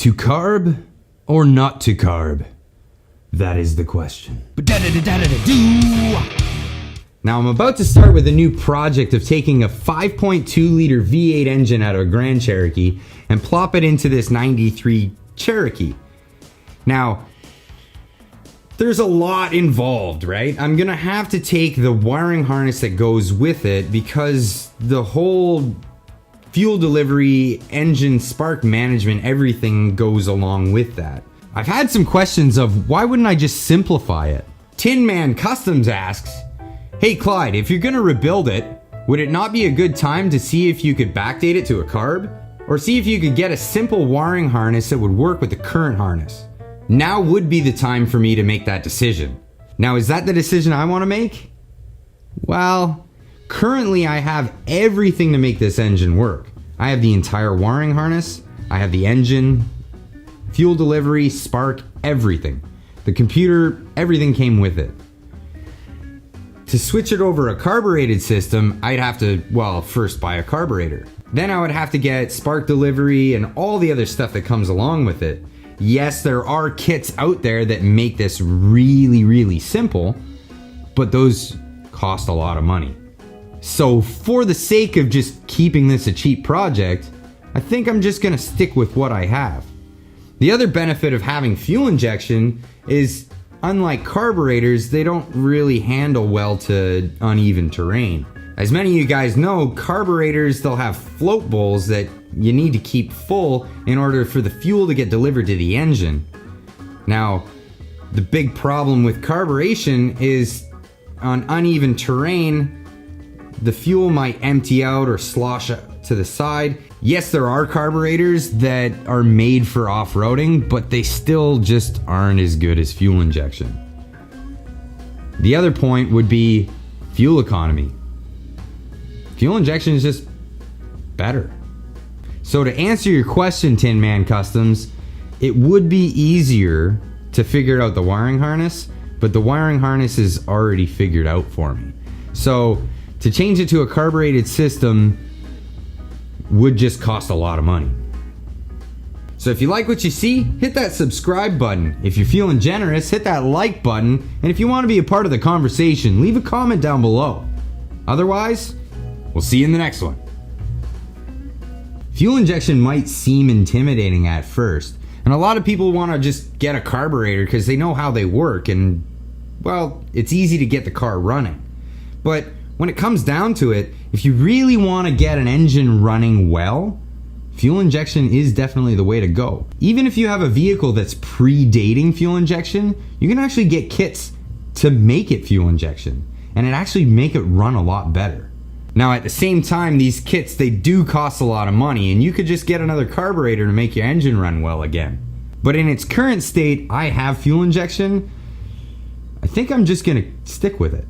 To carb or not to carb? That is the question. Now I'm about to start with a new project of taking a 5.2 liter V8 engine out of a Grand Cherokee and plop it into this 93 Cherokee. Now, there's a lot involved, right? I'm gonna have to take the wiring harness that goes with it because the whole fuel delivery, engine, spark management, everything goes along with that. I've had some questions of why wouldn't I just simplify it? Tin Man Customs asks, hey Clyde, if you're gonna rebuild it, would it not be a good time to see if you could backdate it to a carb? Or see if you could get a simple wiring harness that would work with the current harness? Now would be the time for me to make that decision. Now, is that the decision I wanna make? Well, currently I have everything to make this engine work. I have the entire wiring harness, I have the engine, fuel delivery, spark, everything. The computer, everything came with it. To switch it over a carbureted system, I'd have to, well, first buy a carburetor. Then I would have to get spark delivery and all the other stuff that comes along with it. Yes, there are kits out there that make this really, really simple, but those cost a lot of money. So for the sake of just keeping this a cheap project, I think I'm just gonna stick with what I have. The other benefit of having fuel injection is, unlike carburetors, they don't really handle well to uneven terrain. As many of you guys know, carburetors, they'll have float bowls that you need to keep full in order for the fuel to get delivered to the engine. Now, the big problem with carburation is on uneven terrain, the fuel might empty out or slosh to the side. Yes, there are carburetors that are made for off-roading, but they still just aren't as good as fuel injection. The other point would be fuel economy. Fuel injection is just better. So to answer your question, Tin Man Customs, it would be easier to figure out the wiring harness, but the wiring harness is already figured out for me. So to change it to a carbureted system would just cost a lot of money. So if you like what you see, hit that subscribe button. If you're feeling generous, hit that like button. And if you want to be a part of the conversation, leave a comment down below. Otherwise, we'll see you in the next one. Fuel injection might seem intimidating at first, and a lot of people want to just get a carburetor because they know how they work and, well, it's easy to get the car running. But when it comes down to it, if you really want to get an engine running well, fuel injection is definitely the way to go. Even if you have a vehicle that's predating fuel injection, you can actually get kits to make it fuel injection, and it actually make it run a lot better. Now at the same time, these kits, they do cost a lot of money, and you could just get another carburetor to make your engine run well again. But in its current state, I have fuel injection. I think I'm just gonna stick with it.